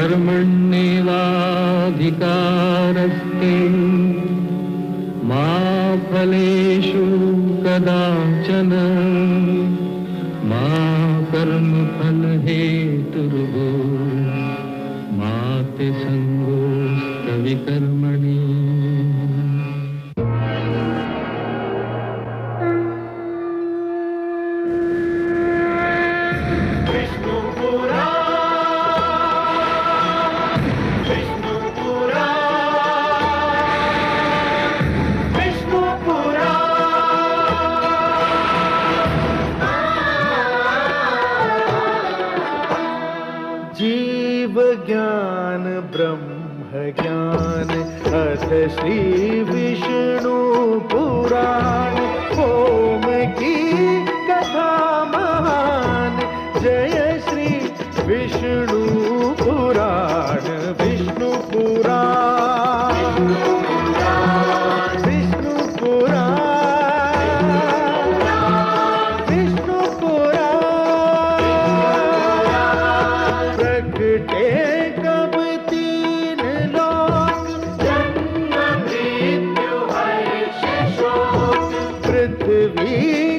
कर्मण्येवाधिकारस्ते मा फलेषु कदाचन मा कर्मफलहेतुर्भो मा ते संगोऽस्त्वविकर्मणि। जीव ज्ञान ब्रह्म ज्ञान अथ श्री विष्णु पुराण ओम की कथा महान जय श्री विष्णु पुराण विष्णु पुराण विष्णु पुराण विष्णु पुराण प्रगटे कब तीन लोक जन्म मृत्यु हर्ष शोक पृथ्वी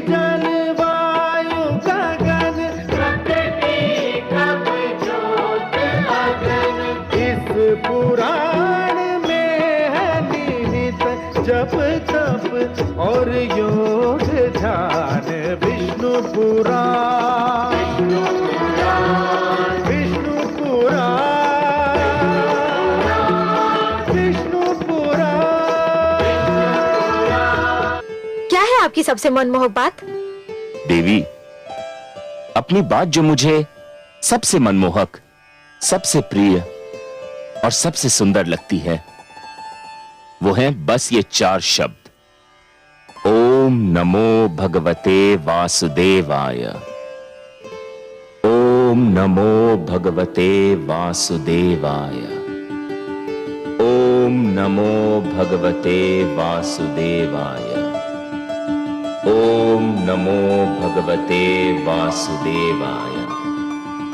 जल वायु गगन प्रकृति कब ज्योत अगन इस पुराण में है निहित जप तप और योग ध्यान विष्णु पुराण विष्णु पुराण विष्णु पुराण। क्या है आपकी सबसे मनमोहक बात? देवी, अपनी बात जो मुझे सबसे मनमोहक, सबसे प्रिय और सबसे सुंदर लगती है वो है बस ये 4 शब्द। ओम नमो भगवते वासुदेवाय। ओम नमो भगवते वासुदेवाय। ओम नमो भगवते वासुदेवाय। ओम नमो भगवते वासुदेवाय।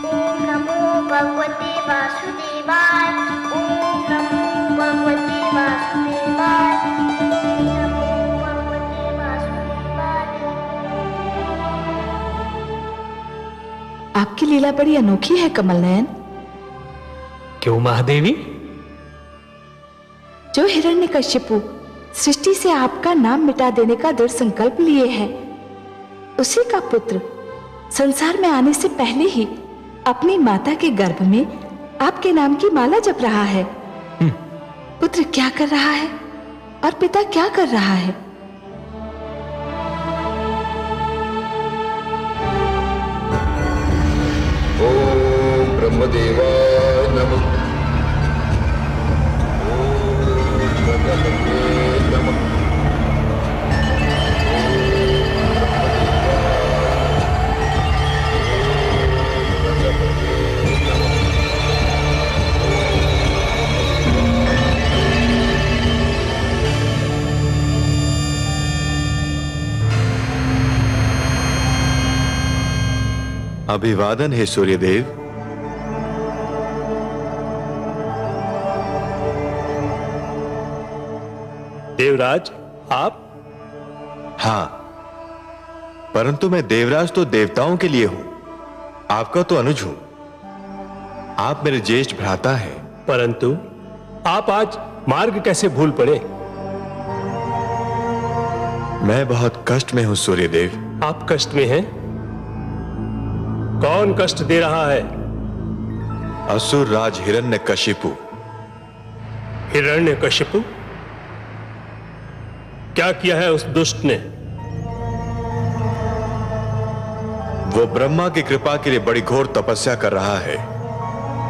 ओम नमो भगवते वासुदेवाय। ओम नमो भगवते वासुदेवाय। ओम नमो भगवते वासुदेवाय। आपकी लीला बड़ी अनोखी है कमल नयन। क्यों महादेवी? जो हिरण्यकश्यपु सृष्टि से आपका नाम मिटा देने का दृढ़ संकल्प लिए है, उसी का पुत्र संसार में आने से पहले ही अपनी माता के गर्भ में आपके नाम की माला जप रहा है। पुत्र क्या कर रहा है और पिता क्या कर रहा है? ओम ब्रह्मदेवाय नमः। ओम भगवते नमः। अभिवादन है सूर्यदेव। देवराज, आप? हाँ, परंतु मैं देवराज तो देवताओं के लिए हूं, आपका तो अनुज हूं। आप मेरे ज्येष्ठ भ्राता हैं। परंतु आप आज मार्ग कैसे भूल पड़े? मैं बहुत कष्ट में हूं सूर्यदेव। आप कष्ट में हैं? कौन कष्ट दे रहा है? असुर राज हिरण्यकशिपु। हिरण्यकशिपु? क्या किया है उस दुष्ट ने? वो ब्रह्मा की कृपा के लिए बड़ी घोर तपस्या कर रहा है।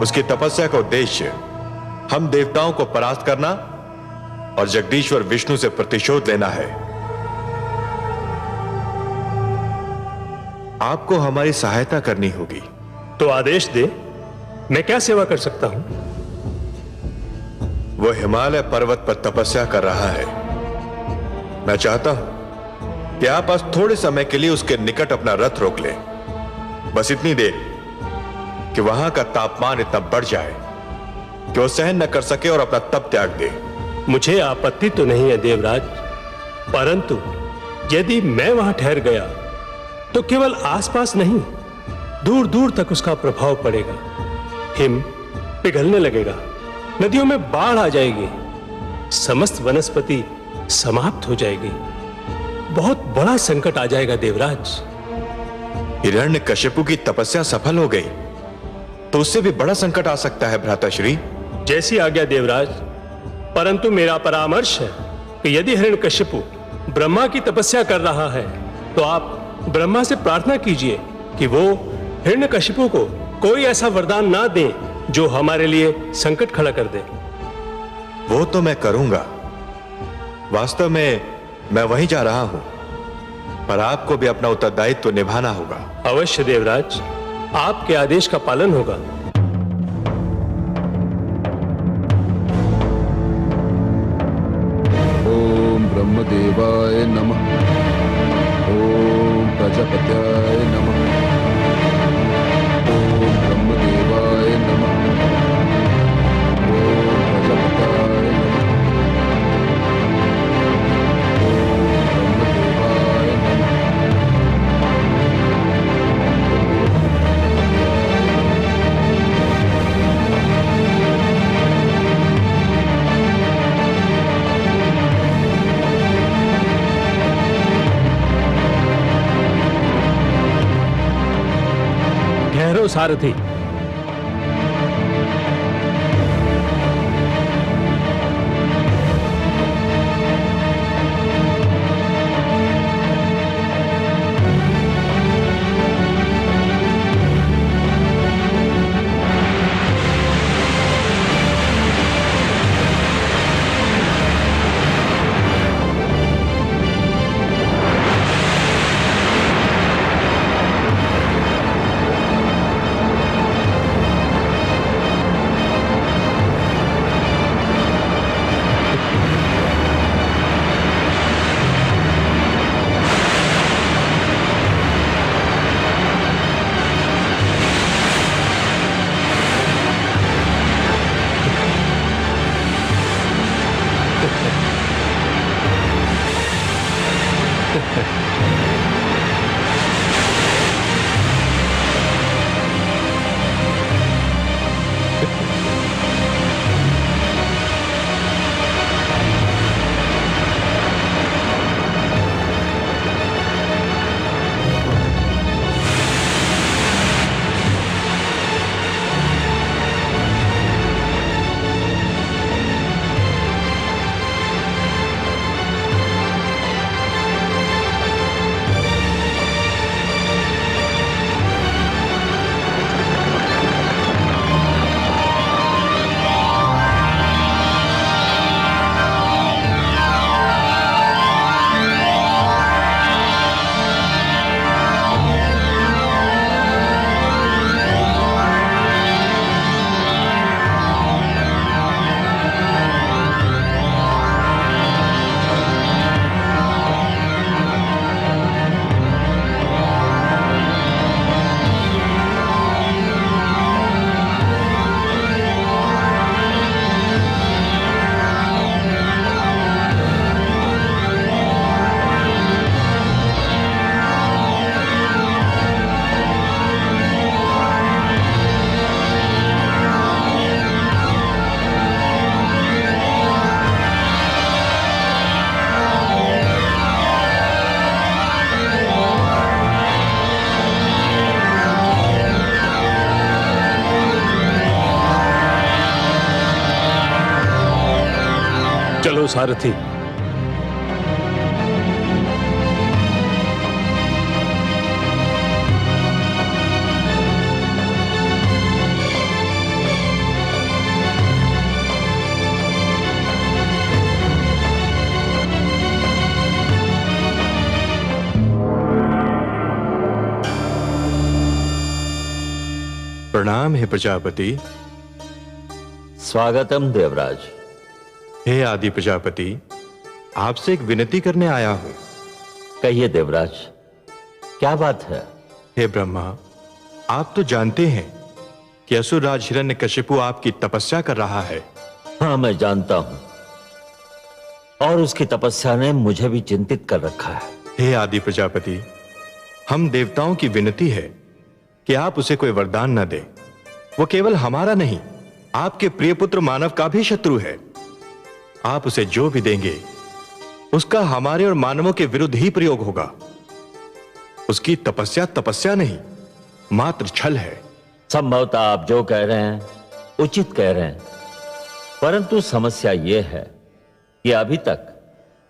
उसकी तपस्या का उद्देश्य हम देवताओं को परास्त करना और जगदीश्वर विष्णु से प्रतिशोध लेना है। आपको हमारी सहायता करनी होगी। तो आदेश दे, मैं क्या सेवा कर सकता हूं? वो हिमालय पर्वत पर तपस्या कर रहा है। मैं चाहता हूं कि आप आज थोड़े समय के लिए उसके निकट अपना रथ रोक लें, बस इतनी देर कि वहां का तापमान इतना बढ़ जाए कि वो सहन न कर सके और अपना तप त्याग दे। मुझे आपत्ति तो नहीं है देवराज, परंतु यदि मैं वहां ठहर गया तो केवल आसपास नहीं, दूर दूर तक उसका प्रभाव पड़ेगा। हिम पिघलने लगेगा, नदियों में बाढ़ आ जाएगी, समस्त वनस्पति समाप्त हो जाएगी, बहुत बड़ा संकट आ जाएगा देवराज। हिरण्यकशिपु की तपस्या सफल हो गई तो उससे भी बड़ा संकट आ सकता है भ्राताश्री। जैसी आज्ञा देवराज, परंतु मेरा परामर्श है कि यदि हिरण्यकशिपु ब्रह्मा की तपस्या कर रहा है तो आप ब्रह्मा से प्रार्थना कीजिए कि वो हिरण्यकशिपु को कोई ऐसा वरदान ना दें जो हमारे लिए संकट खड़ा कर दे। वो तो मैं करूंगा, वास्तव में मैं वहीं जा रहा हूं, पर आपको भी अपना उत्तरदायित्व निभाना होगा। अवश्य देवराज, आपके आदेश का पालन होगा। ओम ब्रह्मदेवाय नमः। ओम प्रजापत्याय नमः। ओम ब्रह्मदेवाय नमः। ओम प्रजापत्याय नमः। ओम ब्रह्मदेवाय नमः। ठहरो सारथी। चलो सारथी। प्रणाम हे प्रजापति। स्वागतम देवराज। हे आदि प्रजापति, आपसे एक विनती करने आया हूं। कहिए देवराज, क्या बात है? हे ब्रह्मा, आप तो जानते हैं कि असुरराज हिरण्यकशिपु आपकी तपस्या कर रहा है। हाँ, मैं जानता हूं, और उसकी तपस्या ने मुझे भी चिंतित कर रखा है। हे आदि प्रजापति, हम देवताओं की विनती है कि आप उसे कोई वरदान न दे। वो केवल हमारा नहीं, आपके प्रिय पुत्र मानव का भी शत्रु है। आप उसे जो भी देंगे उसका हमारे और मानवों के विरुद्ध ही प्रयोग होगा। उसकी तपस्या तपस्या नहीं, मात्र छल है। संभवतः आप जो कह रहे हैं उचित कह रहे हैं, परंतु समस्या यह है कि अभी तक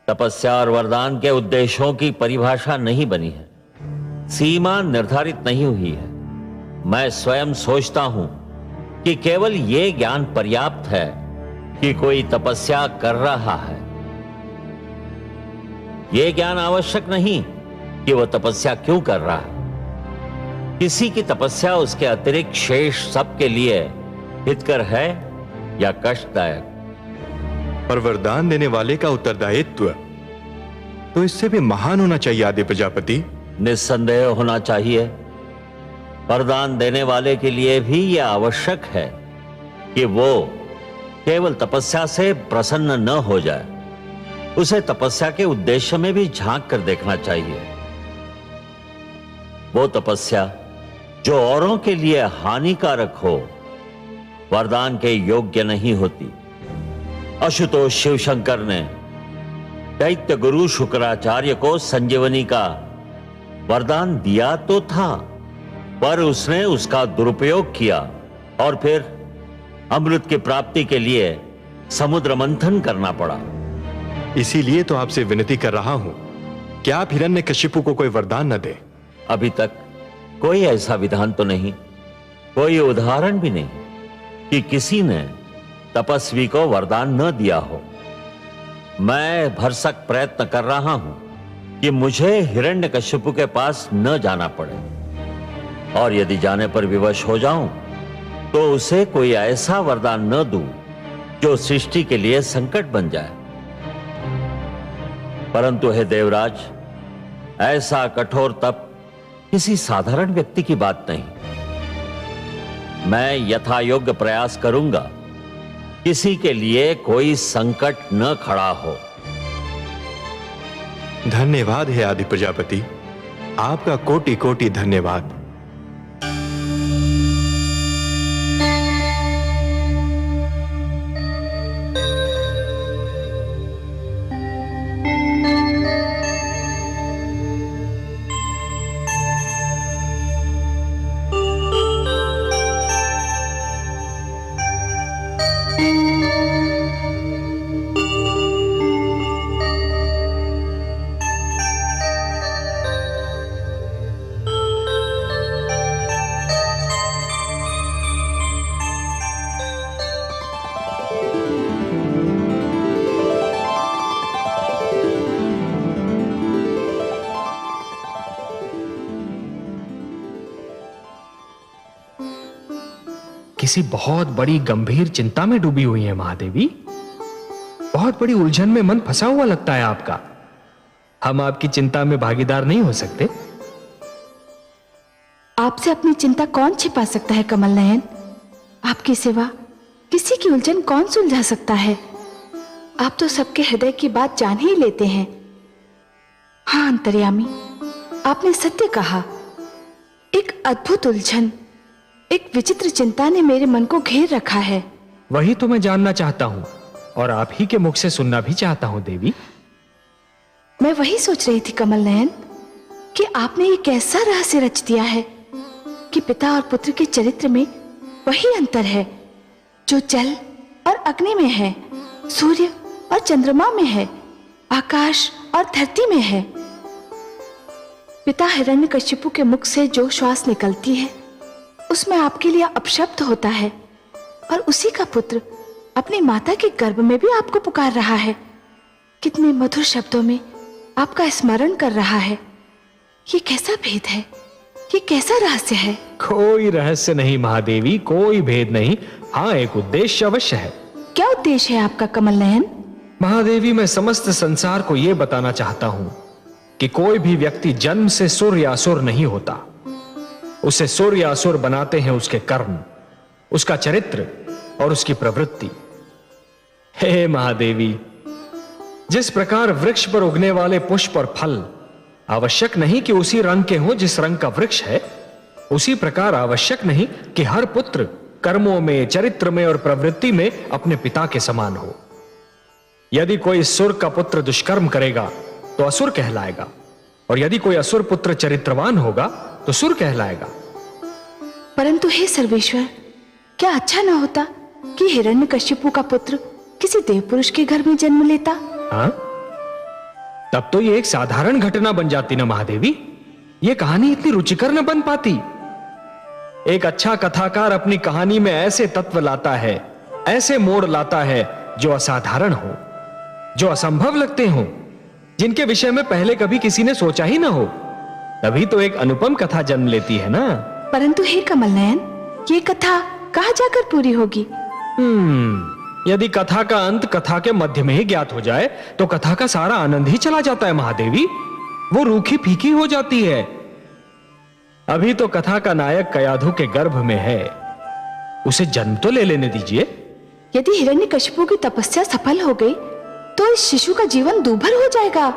तपस्या और वरदान के उद्देश्यों की परिभाषा नहीं बनी है, सीमा निर्धारित नहीं हुई है। मैं स्वयं सोचता हूं कि केवल यह ज्ञान पर्याप्त है कि कोई तपस्या कर रहा है। यह ज्ञान आवश्यक नहीं कि वह तपस्या क्यों कर रहा है। किसी की तपस्या उसके अतिरिक्त शेष सबके लिए हितकर है या कष्टदायक। पर वरदान देने वाले का उत्तरदायित्व तो इससे भी महान होना चाहिए आदि प्रजापति। निस्संदेह होना चाहिए। वरदान देने वाले के लिए भी यह आवश्यक है कि वो केवल तपस्या से प्रसन्न न हो जाए, उसे तपस्या के उद्देश्य में भी झांक कर देखना चाहिए। वो तपस्या जो औरों के लिए हानिकारक हो वरदान के योग्य नहीं होती। आशुतोष शिवशंकर ने दैत्य गुरु शुक्राचार्य को संजीवनी का वरदान दिया तो था, पर उसने उसका दुरुपयोग किया और फिर अमृत की प्राप्ति के लिए समुद्र मंथन करना पड़ा। इसीलिए तो आपसे विनती कर रहा हूं कि आप हिरण्यकशिपु को कोई वरदान न दें। अभी तक कोई ऐसा विधान तो नहीं, कोई उदाहरण भी नहीं कि किसी ने तपस्वी को वरदान न दिया हो। मैं भरसक प्रयत्न कर रहा हूं कि मुझे हिरण्यकशिपु के पास न जाना पड़े, और यदि जाने पर विवश हो जाऊं तो उसे कोई ऐसा वरदान न दूं जो सृष्टि के लिए संकट बन जाए। परंतु हे देवराज, ऐसा कठोर तप किसी साधारण व्यक्ति की बात नहीं। मैं यथायोग्य प्रयास करूंगा, किसी के लिए कोई संकट न खड़ा हो। धन्यवाद है आदि प्रजापति, आपका कोटि कोटि धन्यवाद। किसी बहुत बड़ी गंभीर चिंता में डूबी हुई है महादेवी। बहुत बड़ी उलझन में मन फंसा हुआ लगता है आपका। हम आपकी चिंता में भागीदार नहीं हो सकते। आपसे अपनी चिंता कौन छिपा सकता है कमल नयन? आपके सिवा किसी की उलझन कौन सुलझा सकता है? आप तो सबके हृदय की बात जान ही लेते हैं। हाँ अंतर्यामी, आपने सत्य कहा। एक अद्भुत उलझन, एक विचित्र चिंता ने मेरे मन को घेर रखा है। वही तो मैं जानना चाहता हूं और आप ही के मुख से सुनना भी चाहता हूं देवी। मैं वही सोच रही थी कमल नयन कि आपने ये कैसा रहस्य रच दिया है कि पिता और पुत्र के चरित्र में वही अंतर है जो जल और अग्नि में है, सूर्य और चंद्रमा में है, आकाश और धरती में है। पिता हिरण्यकशिपु के मुख से जो श्वास निकलती है उसमें आपके लिए अपशब्द होता है, और उसी का पुत्र अपनी माता के गर्भ में भी आपको पुकार रहा है। कितने मधुर शब्दों में आपका स्मरण कर रहा है। ये कैसा भेद है? ये कैसा रहस्य है? कोई रहस्य नहीं महादेवी, कोई भेद नहीं। हाँ, एक उद्देश्य अवश्य है। क्या उद्देश्य है आपका कमल नयन? महादेवी, मैं समस्त संसार को यह बताना चाहता हूं कि कोई भी व्यक्ति जन्म से सुर या असुर नहीं होता। उसे सुर या असुर बनाते हैं उसके कर्म। उसका चरित्र और उसकी प्रवृत्ति। हे महादेवी, जिस प्रकार वृक्ष पर उगने वाले पुष्प और फल आवश्यक नहीं कि उसी रंग के हों जिस रंग का वृक्ष है, उसी प्रकार आवश्यक नहीं कि हर पुत्र कर्मों में, चरित्र में और प्रवृत्ति में अपने पिता के समान हो। यदि कोई सुर का पुत्र दुष्कर्म करेगा तो असुर कहलाएगा, और यदि कोई असुर पुत्र चरित्रवान होगा तो सुर कहलाएगा। परंतु हे सर्वेश्वर, क्या अच्छा ना होता कि हिरण्यकशिपु का पुत्र किसी देव पुरुष के घर में जन्म लेता? हाँ? तब तो ये एक साधारण घटना बन जाती ना महादेवी। ये कहानी इतनी रुचिकर न बन पाती। एक अच्छा कथाकार अपनी कहानी में ऐसे तत्व लाता है, ऐसे मोड़ लाता है जो असाधारण हो, जो असंभव लगते हो, जिनके विषय में पहले कभी किसी ने सोचा ही ना हो। तभी तो एक अनुपम कथा जन्म लेती है ना। परंतु हे कमल नयन, ये कथा कहां जाकर पूरी होगी? यदि कथा का अंत कथा के मध्य में ही ज्ञात हो जाए तो कथा का सारा आनंद ही चला जाता है महादेवी। वो रूखी फीकी हो जाती है। अभी तो कथा का नायक कयाधु के गर्भ में है, उसे जन्म तो ले लेने दीजिए। यदि हिरण्यकशिपु की तपस्या सफल हो गई तो इस शिशु का जीवन दूभर हो जाएगा।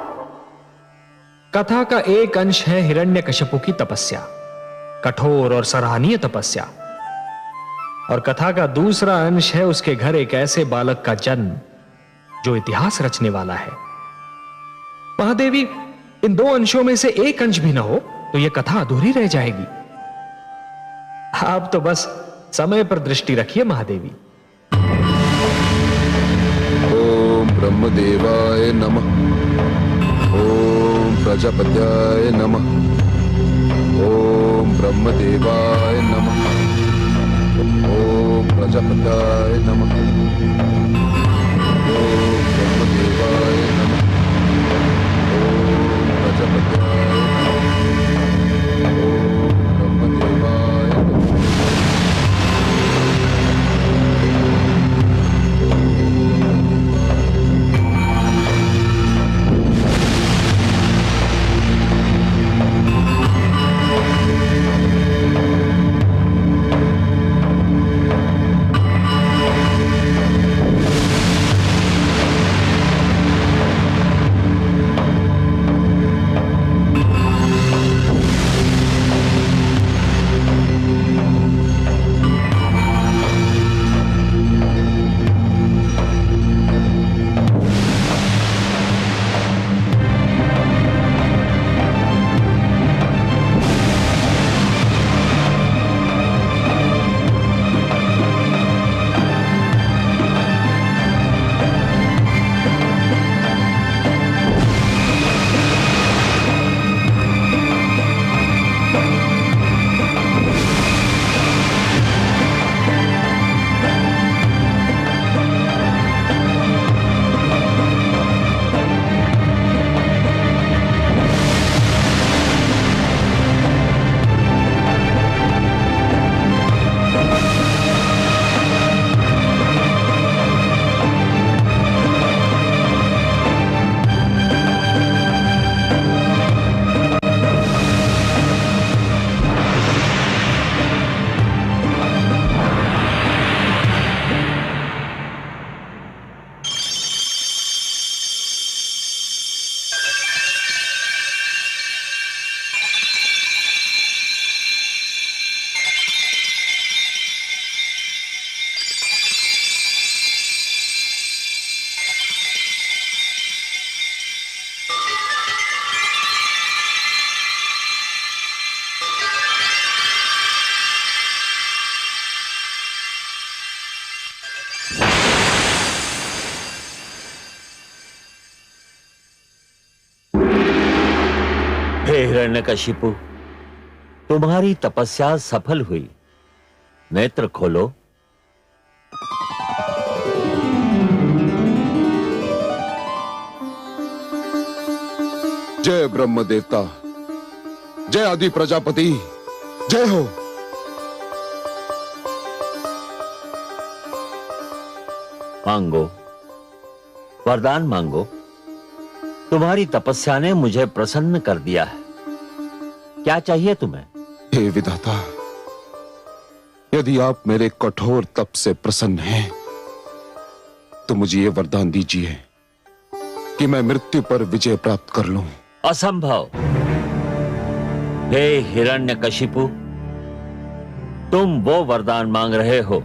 कथा का एक अंश है हिरण्यकशिपु की तपस्या, कठोर और सराहनीय तपस्या, और कथा का दूसरा अंश है उसके घर एक ऐसे बालक का जन्म जो इतिहास रचने वाला है। महादेवी, इन दो अंशों में से एक अंश भी ना हो तो यह कथा अधूरी रह जाएगी। आप तो बस समय पर दृष्टि रखिए महादेवी। ओम ब्रह्मदेवाय नमः। ओम प्रजापत्याय नमः। ओम ब्रह्मदेवाय नमः। ओम प्रजापत्याय नमः। ओम ब्रह्मदेवाय नमः। ओम प्रजापत्याय नमः। ओम ब्रह्मदेवाय नमः। हे हिरण्यकशिपु, तुम्हारी तपस्या सफल हुई। नेत्र खोलो। जय ब्रह्म देवता, जय आदि प्रजापति, जय हो। मांगो, वरदान मांगो। तुम्हारी तपस्या ने मुझे प्रसन्न कर दिया है। क्या चाहिए तुम्हें? हे विधाता, यदि आप मेरे कठोर तप से प्रसन्न हैं, तो मुझे यह वरदान दीजिए कि मैं मृत्यु पर विजय प्राप्त कर लूं। असंभव। हे हिरण्यकशिपु, तुम वो वरदान मांग रहे हो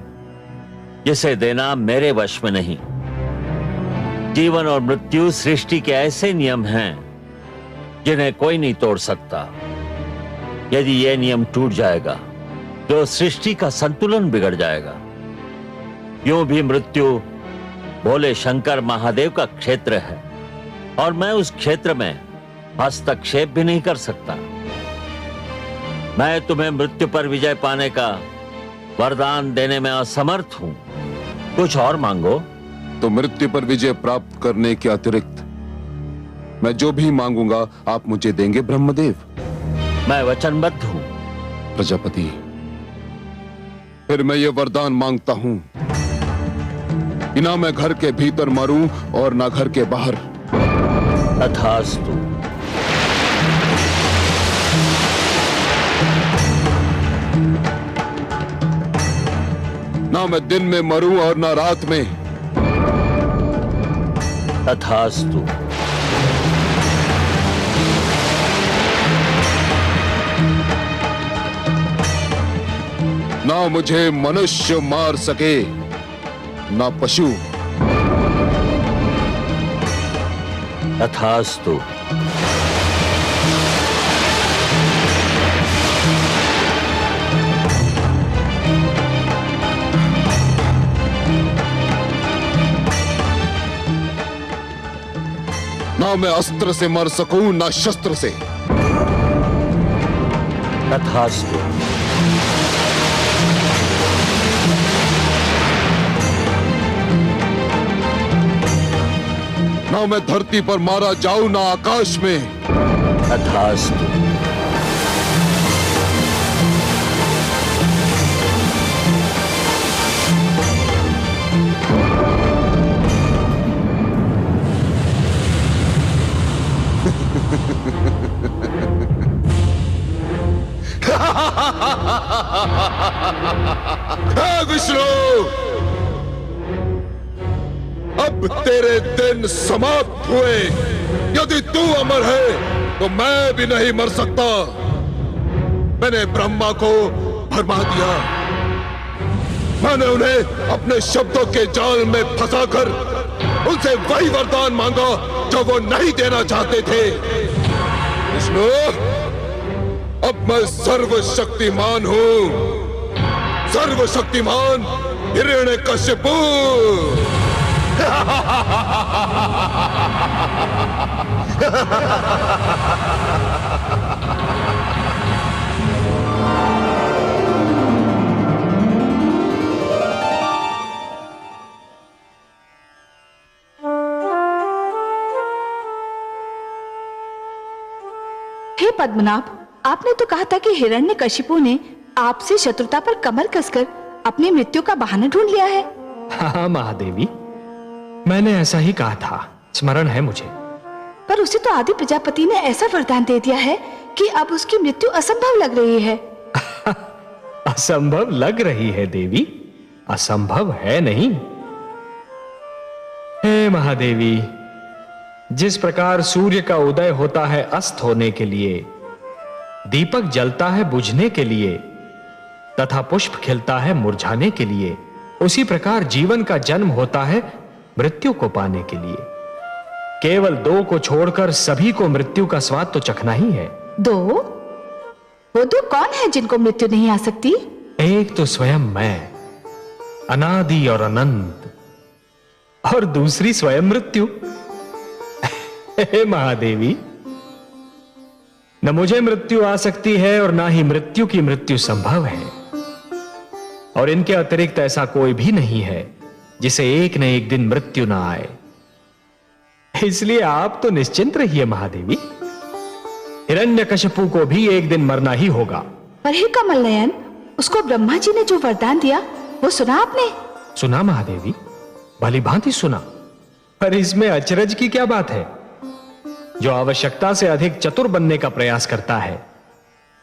जिसे देना मेरे वश में नहीं। जीवन और मृत्यु सृष्टि के ऐसे नियम हैं जिन्हें कोई नहीं तोड़ सकता। यदि यह नियम टूट जाएगा तो सृष्टि का संतुलन बिगड़ जाएगा। यूं भी मृत्यु भोले शंकर महादेव का क्षेत्र है और मैं उस क्षेत्र में हस्तक्षेप भी नहीं कर सकता। मैं तुम्हें मृत्यु पर विजय पाने का वरदान देने में असमर्थ हूं। कुछ और मांगो। तो मृत्यु पर विजय प्राप्त करने के अतिरिक्त मैं जो भी मांगूंगा आप मुझे देंगे ब्रह्मदेव? मैं वचनबद्ध हूं। प्रजापति, फिर मैं ये वरदान मांगता हूं कि ना मैं घर के भीतर मरूं और ना घर के बाहर। तथास्तु। ना मैं दिन में मरूं और ना रात में। तथास्तु। ना मुझे मनुष्य मार सके ना पशु। तथास्तु। ना मैं अस्त्र से मर सकूं ना शस्त्र से। तथास्तु। ना मैं धरती पर मारा जाऊं ना आकाश में। तथास्तु। हे विष्णु, अब तेरे दिन समाप्त हुए। यदि तू अमर है तो मैं भी नहीं मर सकता। मैंने ब्रह्मा को भरमा दिया। मैंने उन्हें अपने शब्दों के जाल में फंसाकर उनसे वही वरदान मांगा जो वो नहीं देना चाहते थे। विष्णु, अब मैं सर्वशक्तिमान हूं। सर्वशक्तिमान हिरण्यकशिपु। हे पद्मनाभ, आपने तो कहा था कि हिरण्यकशिपु ने आपसे शत्रुता पर कमर कसकर अपनी मृत्यु का बहाना ढूंढ लिया है। हाँ महादेवी, मैंने ऐसा ही कहा था, स्मरण है मुझे। पर उसे तो आदि प्रजापति ने ऐसा वरदान दे दिया है कि अब उसकी मृत्यु असंभव लग रही है। असंभव लग रही है देवी, असंभव है नहीं। हे महादेवी, जिस प्रकार सूर्य का उदय होता है अस्त होने के लिए, दीपक जलता है बुझने के लिए तथा पुष्प खिलता है मुरझाने के लिए, उसी प्रकार जीवन का जन्म होता है मृत्यु को पाने के लिए। केवल दो को छोड़कर सभी को मृत्यु का स्वाद तो चखना ही है। दो? वो दो कौन है जिनको मृत्यु नहीं आ सकती? एक तो स्वयं मैं, अनादि और अनंत, और दूसरी स्वयं मृत्यु। हे महादेवी, न मुझे मृत्यु आ सकती है और ना ही मृत्यु की मृत्यु संभव है, और इनके अतिरिक्त ऐसा कोई भी नहीं है जिसे एक न एक दिन मृत्यु ना आए। इसलिए आप तो निश्चिंत रहिए महादेवी, हिरण्यकशिपु को भी एक दिन मरना ही होगा। पर हे कमल नयन, उसको ब्रह्मा जी ने जो वरदान दिया वो सुना आपने? सुना महादेवी, भली भांति सुना। पर इसमें अचरज की क्या बात है? जो आवश्यकता से अधिक चतुर बनने का प्रयास करता है,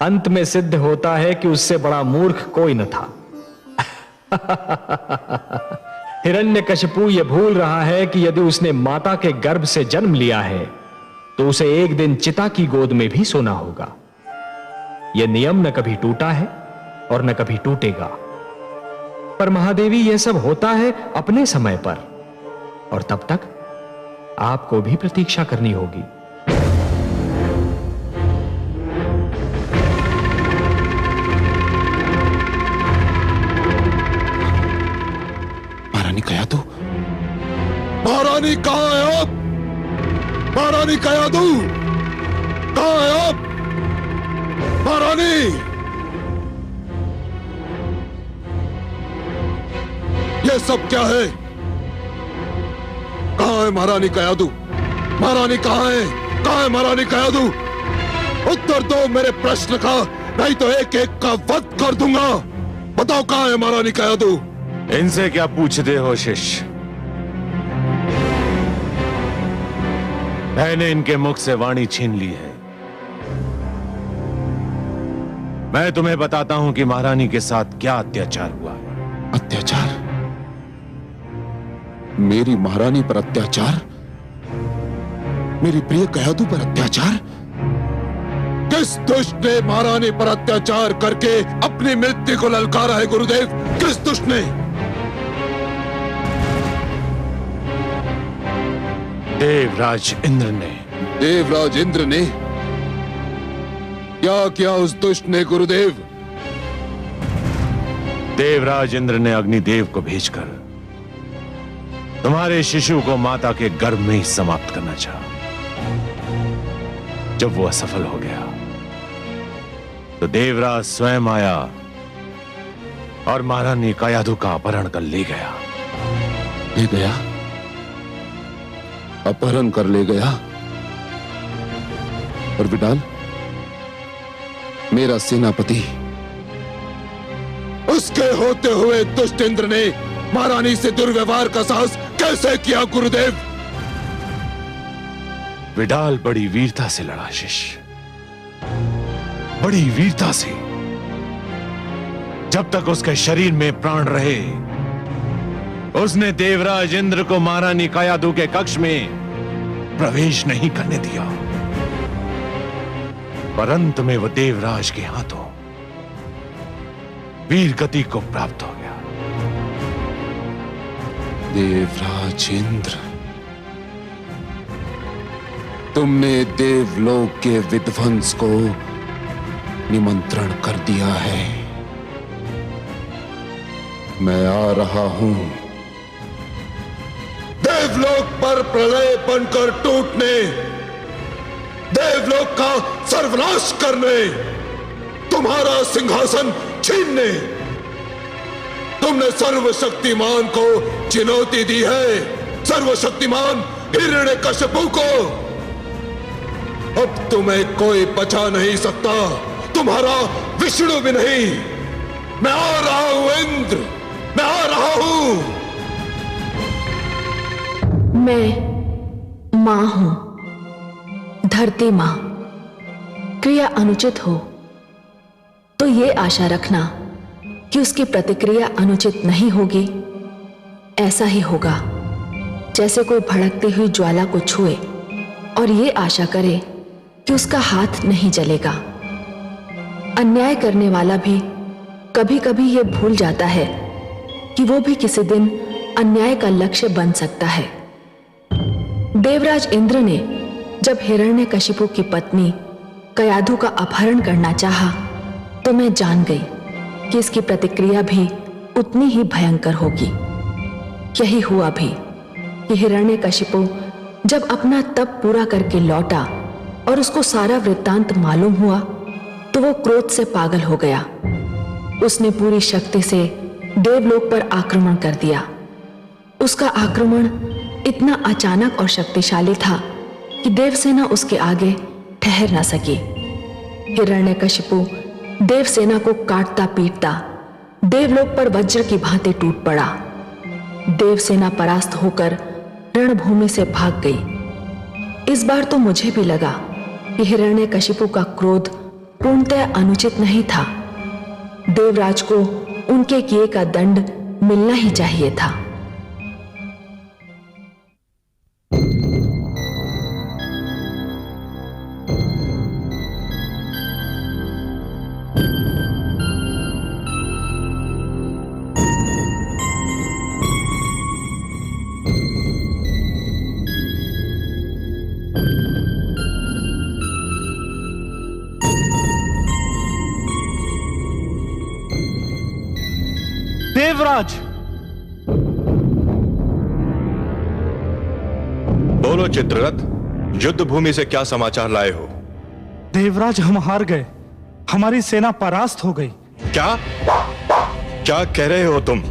अंत में सिद्ध होता है कि उससे बड़ा मूर्ख कोई न था। हिरण्यकशिपु ये भूल रहा है कि यदि उसने माता के गर्भ से जन्म लिया है तो उसे एक दिन चिता की गोद में भी सोना होगा। यह नियम न कभी टूटा है और न कभी टूटेगा। पर महादेवी, यह सब होता है अपने समय पर, और तब तक आपको भी प्रतीक्षा करनी होगी। महारानी कयादू, महारानी कहां है आप? महारानी कयादू कहां है आप? महारानी, ये सब क्या है? कहां है महारानी कयादू? महारानी कहां है? कहां है महारानी कयादू? उत्तर दो मेरे प्रश्न का, नहीं तो एक एक का वध कर दूंगा। बताओ कहां है महारानी कयादू? इनसे क्या पूछते हो शिष्य? मैंने इनके मुख से वाणी छीन ली है। मैं तुम्हें बताता हूं कि महारानी के साथ क्या अत्याचार हुआ है। अत्याचार? मेरी महारानी पर अत्याचार? मेरी प्रिय कयादू पर अत्याचार? किस दुष्ट ने महारानी पर अत्याचार करके अपनी मृत्यु को ललकारा है गुरुदेव? किस दुष्ट ने? देवराज इंद्र ने। देवराज इंद्र ने? क्या किया उस दुष्ट ने गुरुदेव? देवराज इंद्र ने अग्निदेव को भेजकर तुम्हारे शिशु को माता के गर्भ में ही समाप्त करना चाहा। जब वो असफल हो गया तो देवराज स्वयं आया और महारानी कयादू का अपहरण कर ले गया। ले गया? अपहरण कर ले गया? और विडाल, मेरा सेनापति, उसके होते हुए दुष्ट इंद्र ने महारानी से दुर्व्यवहार का साहस कैसे किया गुरुदेव? विडाल बड़ी वीरता से लड़ा शिष्य, बड़ी वीरता से। जब तक उसके शरीर में प्राण रहे उसने देवराज इंद्र को महारानी कयादू के कक्ष में प्रवेश नहीं करने दिया। परंतु में वो देवराज के हाथों वीर गति को प्राप्त हो गया। देवराज इंद्र, तुमने देवलोक के विध्वंस को निमंत्रण कर दिया है। मैं आ रहा हूं। देवलोक पर प्रलय बनकर टूटने, देवलोक का सर्वनाश करने, तुम्हारा सिंहासन छीनने तुमने सर्वशक्तिमान को चुनौती दी है। सर्वशक्तिमान हिरण्यकशिपु को। अब तुम्हें कोई बचा नहीं सकता, तुम्हारा विष्णु भी नहीं। मैं आ रहा हूं इंद्र, मैं आ रहा हूं। मैं मां हूं, धरती मां। क्रिया अनुचित हो तो ये आशा रखना कि उसकी प्रतिक्रिया अनुचित नहीं होगी। ऐसा ही होगा जैसे कोई भड़कती हुई ज्वाला को छुए और ये आशा करे कि उसका हाथ नहीं जलेगा। अन्याय करने वाला भी कभी कभी ये भूल जाता है कि वो भी किसी दिन अन्याय का लक्ष्य बन सकता है। देवराज इंद्र ने जब हिरण्यकशिपु की पत्नी कयादू का अपहरण करना चाहा तो मैं जान गई कि इसकी प्रतिक्रिया भी उतनी ही भयंकर होगी। यही हुआ भी कि हिरण्यकशिपु जब अपना तप पूरा करके लौटा और उसको सारा वृत्तांत मालूम हुआ तो वो क्रोध से पागल हो गया। उसने पूरी शक्ति से देवलोक पर आक्रमण कर दिया। उसका आक्रमण इतना अचानक और शक्तिशाली था कि देवसेना उसके आगे ठहर ना सकी। हिरण्यकशिपु देवसेना को काटता पीटता देवलोक पर वज्र की भांति टूट पड़ा। देवसेना परास्त होकर रणभूमि से भाग गई। इस बार तो मुझे भी लगा कि हिरण्यकशिपु का क्रोध पूर्णतः अनुचित नहीं था। देवराज को उनके किए का दंड मिलना ही चाहिए था। देवराज, बोलो चित्ररथ, युद्ध भूमि से क्या समाचार लाए हो? देवराज, हम हार गए, हमारी सेना परास्त हो गई। क्या क्या कह रहे हो तुम?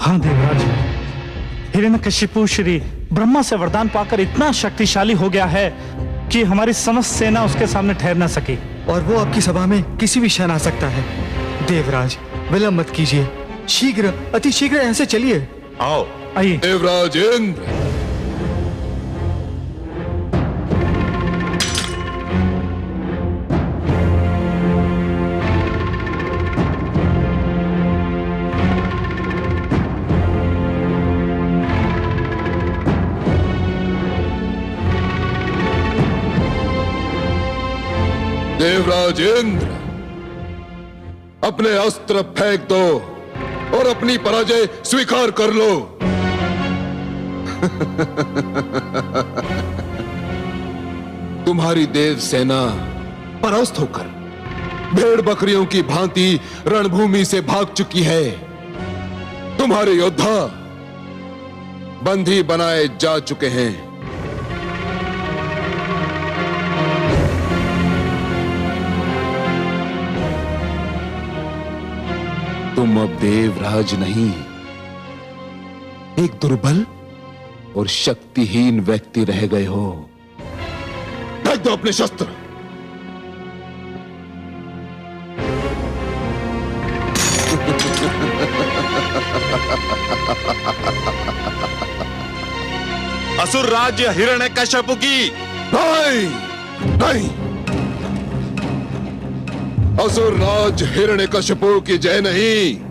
हाँ देवराज, हिरण्यकशिपु श्री ब्रह्मा से वरदान पाकर इतना शक्तिशाली हो गया है कि हमारी समस्त सेना उसके सामने ठहर ना सकी। और वो आपकी सभा में किसी भी क्षण आ सकता है। देवराज, विलंब मत कीजिए, शीघ्र, अति शीघ्र यहाँ से चलिए। आओ। आइए। देवराज इंद्र, देवराज इंद्र, अपने अस्त्र फेंक दो और अपनी पराजय स्वीकार कर लो। तुम्हारी देव सेना परास्त होकर भेड़ बकरियों की भांति रणभूमि से भाग चुकी है। तुम्हारे योद्धा बंदी बनाए जा चुके हैं। तुम अब देवराज नहीं, एक दुर्बल और शक्तिहीन व्यक्ति रह गए हो। फेंक दो अपने शस्त्र। असुर राज्य हिरण्यकश्यप की। नहीं, नहीं, असुर राज हिरण्यकशिपु की जय नहीं।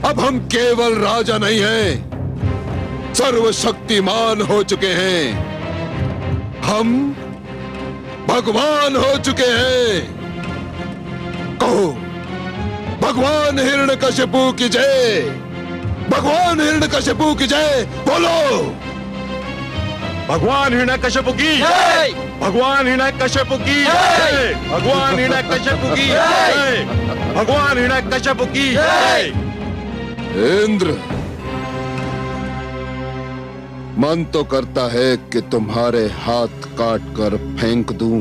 अब हम केवल राजा नहीं हैं, सर्वशक्तिमान हो चुके हैं। हम भगवान हो चुके हैं। कहो, भगवान हिरण्यकशिपु की जय, भगवान हिरण्यकशिपु की जय। बोलो, भगवान हिरण्यकश्यप की जय, भगवान हिरण्यकश्यप की जय, भगवान हिरण्यकश्यप की जय, भगवान हिरण्यकश्यप की जय। इंद्र, मन तो करता है कि तुम्हारे हाथ काट कर फेंक दूं,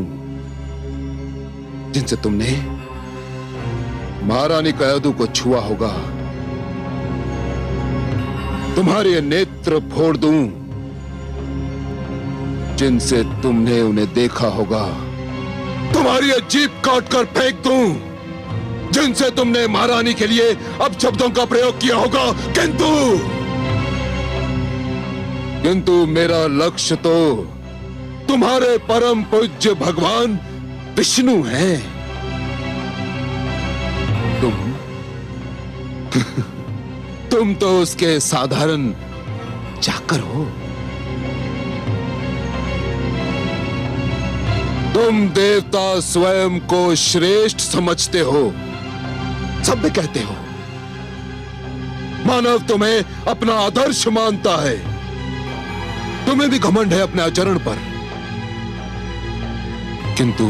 जिनसे तुमने महारानी कयाधु को छुआ होगा। तुम्हारे नेत्र फोड़ दूं, जिनसे तुमने उन्हें देखा होगा। तुम्हारी जीभ काट कर फेंक दूं, जिनसे तुमने महारानी के लिए अब शब्दों का प्रयोग किया होगा। किंतु मेरा लक्ष्य तो तुम्हारे परम पूज्य भगवान विष्णु हैं। तुम तो उसके साधारण चाकर हो। तुम देवता स्वयं को श्रेष्ठ समझते हो, सब भी कहते हो। मानव तुम्हें अपना आदर्श मानता है। तुम्हें भी घमंड है अपने आचरण पर। किंतु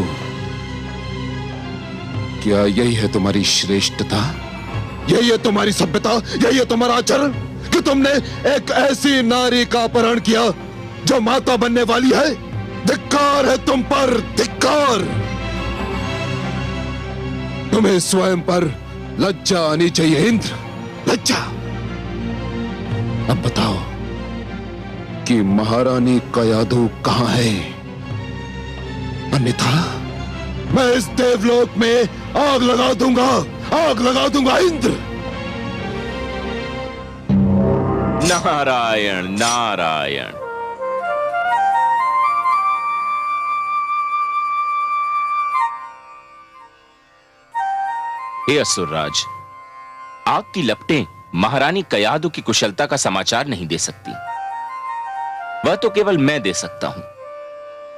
क्या यही है तुम्हारी श्रेष्ठता? यही है तुम्हारी सभ्यता? यही है तुम्हारा आचरण कि तुमने एक ऐसी नारी का अपहरण किया जो माता बनने वाली है? धिक्कार है तुम पर, धिक्कार। तुम्हें स्वयं पर लज्जा आनी चाहिए इंद्र, लज्जा। अब बताओ कि महारानी कयाधु कहां है? अन्यथा मैं इस देवलोक में आग लगा दूंगा, आग लगा दूंगा इंद्र। नारायण नारायण। हे असुरराज, आग की लपटें महारानी कयादु की कुशलता का समाचार नहीं दे सकती। वह तो केवल मैं दे सकता हूं,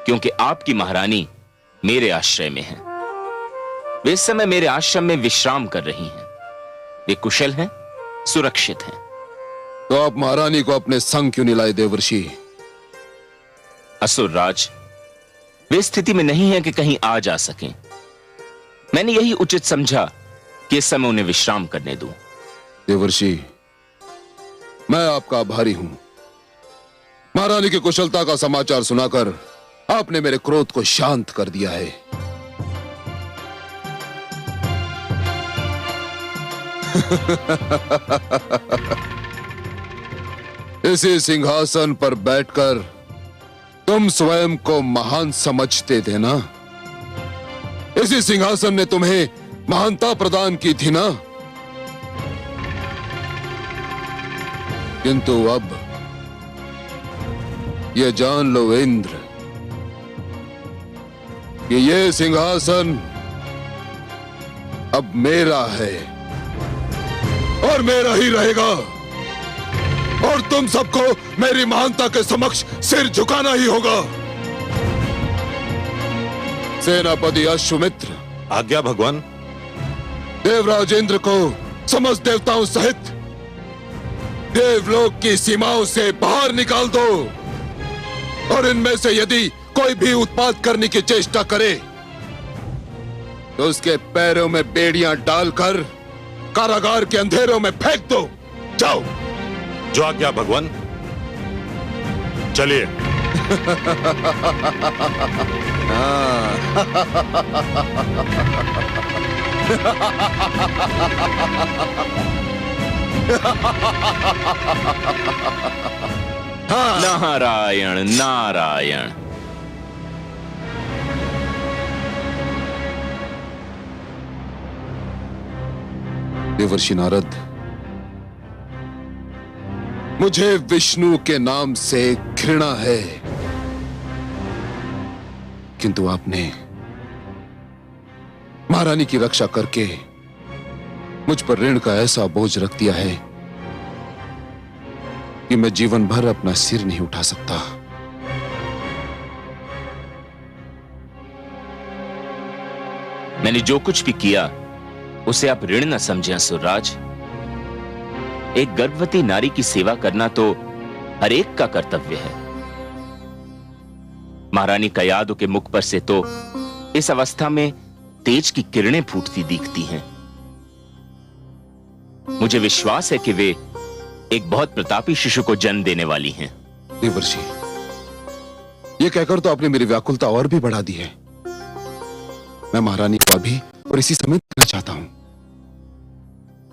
क्योंकि आपकी महारानी मेरे आश्रय में है। वे इस समय मेरे आश्रम में विश्राम कर रही हैं। वे कुशल हैं, सुरक्षित हैं। तो आप महारानी को अपने संग क्यों नहीं लाए देवर्षि? असुरराज, वे स्थिति में नहीं है कि कहीं आ जा सकें। मैंने यही उचित समझा कि इस समय उन्हें विश्राम करने दूं। देवर्षि, मैं आपका आभारी हूं। महारानी की कुशलता का समाचार सुनाकर आपने मेरे क्रोध को शांत कर दिया है। इसी सिंहासन पर बैठकर तुम स्वयं को महान समझते थे ना? इसी सिंहासन ने तुम्हें महानता प्रदान की थी ना? किंतु अब ये जान लो इंद्र कि ये सिंहासन अब मेरा है और मेरा ही रहेगा, और तुम सबको मेरी महानता के समक्ष सिर झुकाना ही होगा। सेनापति अश्वमित्र। आज्ञा भगवान। देवराज इंद्र को समस्त देवताओं सहित देवलोक की सीमाओं से बाहर निकाल दो, और इनमें से यदि कोई भी उत्पात करने की चेष्टा करे तो उसके पैरों में बेड़ियां डालकर कारागार के अंधेरों में फेंक दो। जाओ। जो आज्ञा भगवान। चलिए। नारायण नारायण। देवर्षि नारद, मुझे विष्णु के नाम से घृणा है, किंतु आपने महारानी की रक्षा करके मुझ पर ऋण का ऐसा बोझ रख दिया है कि मैं जीवन भर अपना सिर नहीं उठा सकता। मैंने जो कुछ भी किया उसे आप ऋण न समझें असुरराज। एक गर्भवती नारी की सेवा करना तो हर एक का कर्तव्य है। महारानी कयादु के मुख पर से तो इस अवस्था में तेज की किरणें फूटती दिखती हैं। मुझे विश्वास है कि वे एक बहुत प्रतापी शिशु को जन्म देने वाली हैं। देवर्षि, ये कहकर तो आपने मेरी व्याकुलता और भी बढ़ा दी है। मैं महारानी को अभी और इसी समय देखना चाहता हूं।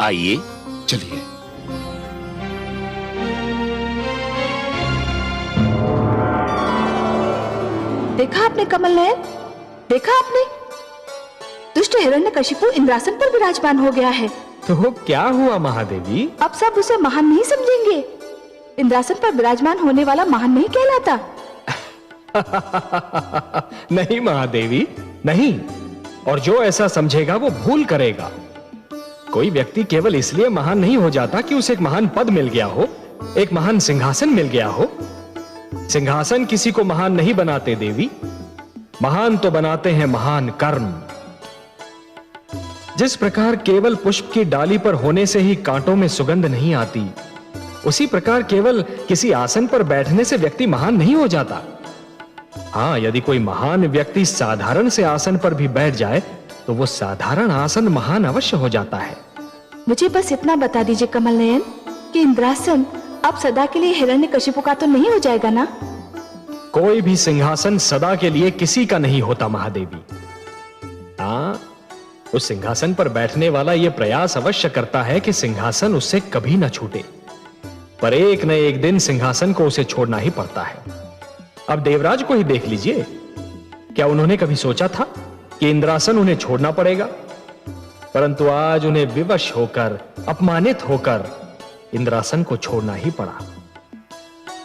आइए। चलिए। देखा आपने कमल नयन? देखा आपने? दुष्ट हिरण्यकशिपु इंद्रासन पर विराजमान हो गया है। तो क्या हुआ महादेवी? अब सब उसे महान नहीं समझेंगे। इंद्रासन पर विराजमान होने वाला महान नहीं कहलाता। नहीं महादेवी, नहीं। और जो ऐसा समझेगा वो भूल करेगा। कोई व्यक्ति केवल इसलिए महान नहीं हो जाता कि उसे एक महान पद मिल गया हो, एक महान सिंहासन मिल गया हो। सिंहासन किसी को महान नहीं बनाते देवी। महान तो बनाते हैं महान कर्म। जिस प्रकार केवल पुष्प की डाली पर होने से ही कांटों में सुगंध नहीं आती, उसी प्रकार केवल किसी आसन पर बैठने से व्यक्ति महान नहीं हो जाता। हां, यदि कोई महान व्यक्ति साधारण से आसन पर भी बैठ जाए तो वो साधारण आसन महान अवश्य हो जाता है। मुझे बस इतना बता दीजिए कमल नयन कि इंद्रासन अब सदा के लिए हिरण्यकशिपु का तो नहीं हो जाएगा ना? कोई भी सिंहासन सदा के लिए किसी का नहीं होता महादेवी। हाँ, उस सिंहासन पर बैठने वाला यह प्रयास अवश्य करता है कि सिंहासन उससे कभी न छूटे, पर एक न एक दिन सिंहासन को उसे छोड़ना ही पड़ता है। अब देवराज को ही देख लीजिए। क्या उन्होंने कभी सोचा था कि इंद्रासन उन्हें छोड़ना पड़ेगा? परंतु आज उन्हें विवश होकर, अपमानित होकर इंद्रासन को छोड़ना ही पड़ा।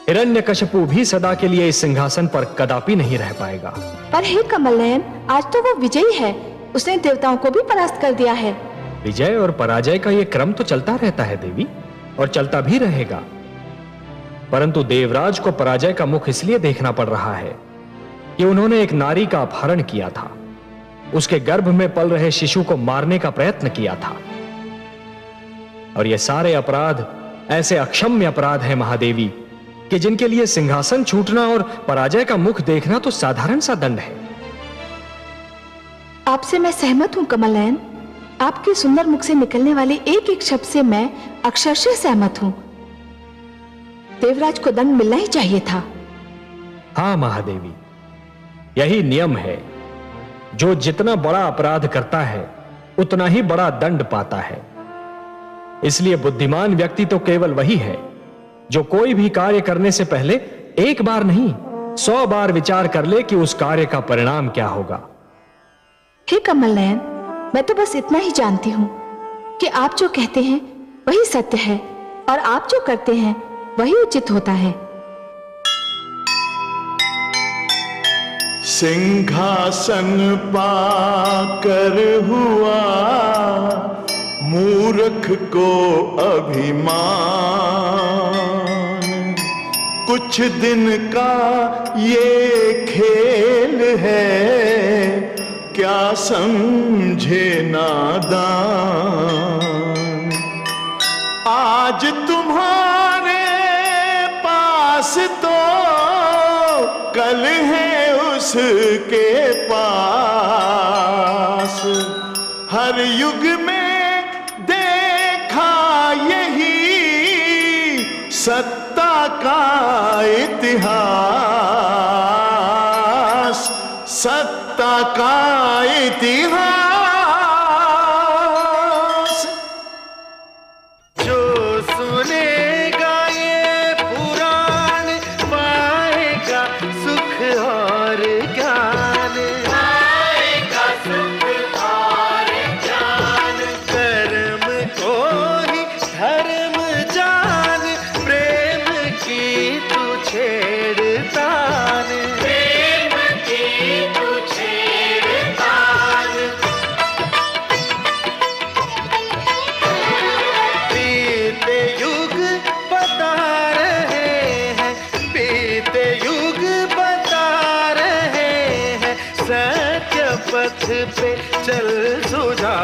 हिरण्यकशिपु भी सदा के लिए इस सिंहासन पर कदापि नहीं रह पाएगा। पर हे कमल नयन, आज तो वो विजयी है। उसने देवताओं को भी परास्त कर दिया है। विजय और पराजय का यह क्रम तो चलता रहता है देवी, और चलता भी रहेगा। परंतु देवराज को पराजय का मुख इसलिए देखना पड़ रहा है कि उन्होंने एक नारी का अपहरण किया था, उसके गर्भ में पल रहे शिशु को मारने का प्रयत्न किया था। और ये सारे अपराध ऐसे अक्षम्य अपराध हैं महादेवी कि जिनके लिए सिंहासन छूटना और पराजय का मुख देखना तो साधारण सा दंड है। आपसे मैं सहमत हूं कमल नयन। आपके सुंदर मुख से निकलने वाले एक एक शब्द से मैं अक्षरशः सहमत हूं। देवराज को दंड मिलना ही चाहिए था। हां महादेवी, यही नियम है। जो जितना बड़ा अपराध करता है उतना ही बड़ा दंड पाता है। इसलिए बुद्धिमान व्यक्ति तो केवल वही है जो कोई भी कार्य करने से पहले एक बार नहीं 100 बार विचार कर ले कि उस कार्य का परिणाम क्या होगा। हे कमल नयन, मैं तो बस इतना ही जानती हूं कि आप जो कहते हैं वही सत्य है और आप जो करते हैं वही उचित होता है। सिंहासन पाकर हुआ मूर्ख को अभिमान, कुछ दिन का ये खेल है क्या समझे नादान। आज तुम्हारे पास तो कल है उसके पास। हर युग में देखा यही सत्ता का इतिहास, सत्ता का इतिहास। जो सुनेगा ये पुराण पाएगा सुख और ज्ञान, पाएगा सुख और ज्ञान। कर्म को ही धर्म जान, प्रेम की तू छेड़तान, प्रेम की तू छेड़तान। बीते युग बता रहे हैं, बीते युग बता रहे हैं, सत्य पथ पे चल सुझा